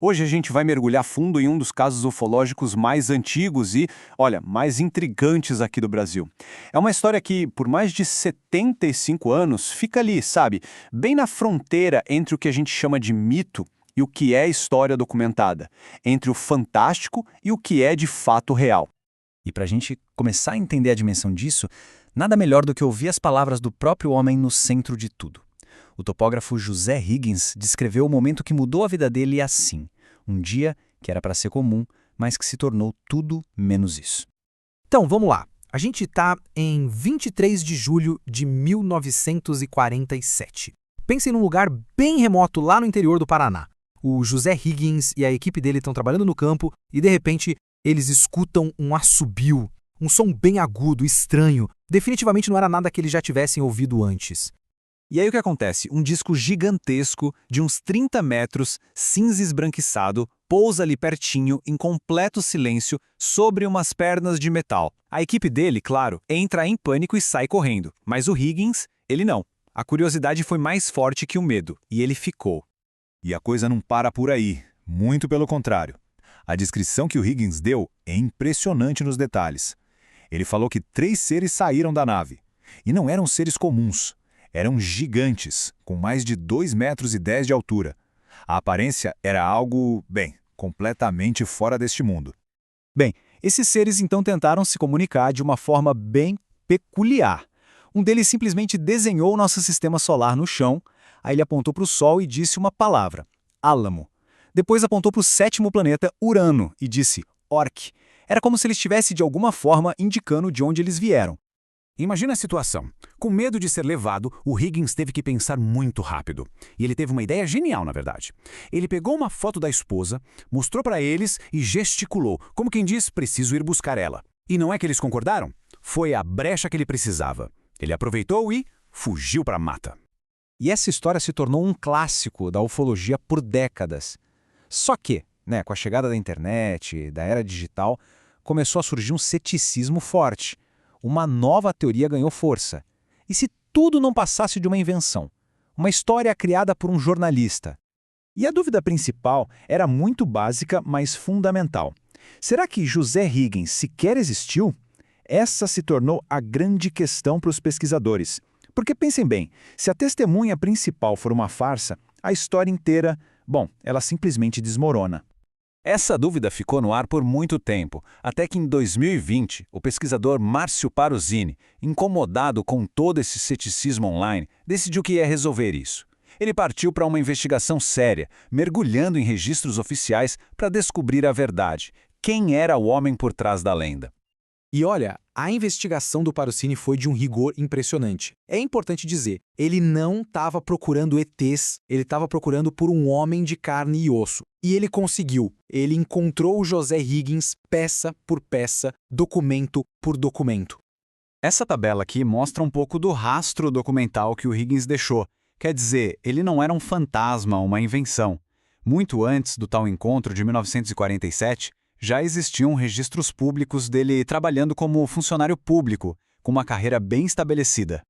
Hoje a gente vai mergulhar fundo em um dos casos ufológicos mais antigos e, olha, mais intrigantes aqui do Brasil. É uma história que, por mais de 75 anos, fica ali, sabe, bem na fronteira entre o que a gente chama de mito e o que é história documentada, entre o fantástico e o que é de fato real. E para a gente começar a entender a dimensão disso, nada melhor do que ouvir as palavras do próprio homem no centro de tudo. O topógrafo José Higgins descreveu o momento que mudou a vida dele assim. Um dia que era para ser comum, mas que se tornou tudo menos isso. Então, vamos lá. A gente está em 23 de julho de 1947. Pensem num lugar bem remoto lá no interior do Paraná. O José Higgins e a equipe dele estão trabalhando no campo e, de repente, eles escutam um assobio, um som bem agudo, estranho. Definitivamente não era nada que eles já tivessem ouvido antes. E aí o que acontece? Um disco gigantesco, de uns 30 metros, cinza esbranquiçado, pousa ali pertinho, em completo silêncio, sobre umas pernas de metal. A equipe dele, claro, entra em pânico e sai correndo. Mas o Higgins, ele não. A curiosidade foi mais forte que o medo, e ele ficou. E a coisa não para por aí, muito pelo contrário. A descrição que o Higgins deu é impressionante nos detalhes. Ele falou que 3 seres saíram da nave. E não eram seres comuns. Eram gigantes, com mais de 2,10 metros de altura. A aparência era algo, bem, completamente fora deste mundo. Bem, esses seres então tentaram se comunicar de uma forma bem peculiar. Um deles simplesmente desenhou o nosso sistema solar no chão, aí ele apontou para o Sol e disse uma palavra, Álamo. Depois apontou para o 7º planeta, Urano, e disse, Orc. Era como se ele estivesse de alguma forma indicando de onde eles vieram. Imagina a situação. Com medo de ser levado, o Higgins teve que pensar muito rápido. E ele teve uma ideia genial, na verdade. Ele pegou uma foto da esposa, mostrou para eles e gesticulou, como quem diz, preciso ir buscar ela. E não é que eles concordaram? Foi a brecha que ele precisava. Ele aproveitou e fugiu para a mata. E essa história se tornou um clássico da ufologia por décadas. Só que, com a chegada da internet, da era digital, começou a surgir um ceticismo forte. Uma nova teoria ganhou força. E se tudo não passasse de uma invenção? Uma história criada por um jornalista? E a dúvida principal era muito básica, mas fundamental. Será que José Higgins sequer existiu? Essa se tornou a grande questão para os pesquisadores. Porque pensem bem, se a testemunha principal for uma farsa, a história inteira, ela simplesmente desmorona. Essa dúvida ficou no ar por muito tempo, até que em 2020, o pesquisador Márcio Parusini, incomodado com todo esse ceticismo online, decidiu que ia resolver isso. Ele partiu para uma investigação séria, mergulhando em registros oficiais para descobrir a verdade. Quem era o homem por trás da lenda? E olha, a investigação do Parusini foi de um rigor impressionante. É importante dizer, ele não estava procurando ETs, ele estava procurando por um homem de carne e osso. E ele conseguiu. Ele encontrou o José Higgins peça por peça, documento por documento. Essa tabela aqui mostra um pouco do rastro documental que o Higgins deixou. Quer dizer, ele não era um fantasma, uma invenção. Muito antes do tal encontro de 1947, já existiam registros públicos dele trabalhando como funcionário público, com uma carreira bem estabelecida.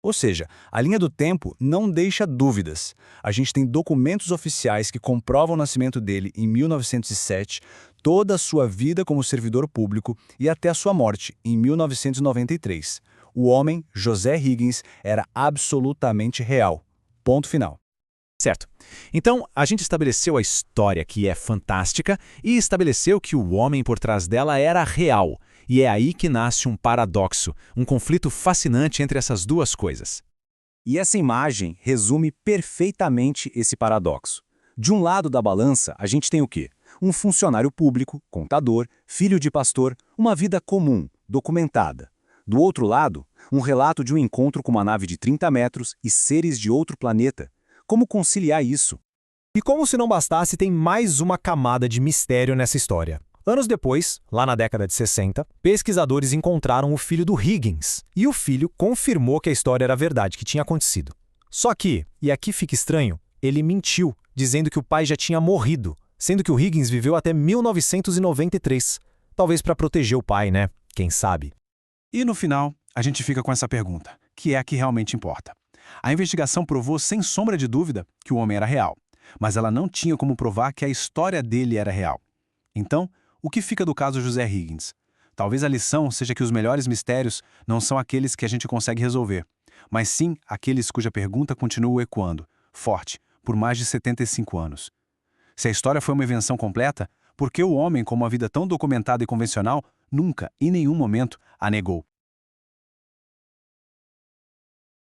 Ou seja, a linha do tempo não deixa dúvidas. A gente tem documentos oficiais que comprovam o nascimento dele em 1907, toda a sua vida como servidor público e até a sua morte, em 1993. O homem, José Higgins, era absolutamente real. Ponto final. Certo. Então, a gente estabeleceu a história, que é fantástica, e estabeleceu que o homem por trás dela era real. E é aí que nasce um paradoxo, um conflito fascinante entre essas duas coisas. E essa imagem resume perfeitamente esse paradoxo. De um lado da balança, a gente tem o quê? Um funcionário público, contador, filho de pastor, uma vida comum, documentada. Do outro lado, um relato de um encontro com uma nave de 30 metros e seres de outro planeta. Como conciliar isso? E como se não bastasse, tem mais uma camada de mistério nessa história. Anos depois, lá na década de 60, pesquisadores encontraram o filho do Higgins, e o filho confirmou que a história era verdade, que tinha acontecido. Só que, e aqui fica estranho, ele mentiu, dizendo que o pai já tinha morrido, sendo que o Higgins viveu até 1993. Talvez para proteger o pai, né? Quem sabe? E no final, a gente fica com essa pergunta, que é a que realmente importa. A investigação provou sem sombra de dúvida que o homem era real. mas ela não tinha como provar que a história dele era real. Então, o que fica do caso José Higgins? Talvez a lição seja que os melhores mistérios não são aqueles que a gente consegue resolver, mas sim aqueles cuja pergunta continua ecoando, forte, por mais de 75 anos. Se a história foi uma invenção completa, por que o homem, com uma vida tão documentada e convencional, nunca, em nenhum momento, a negou?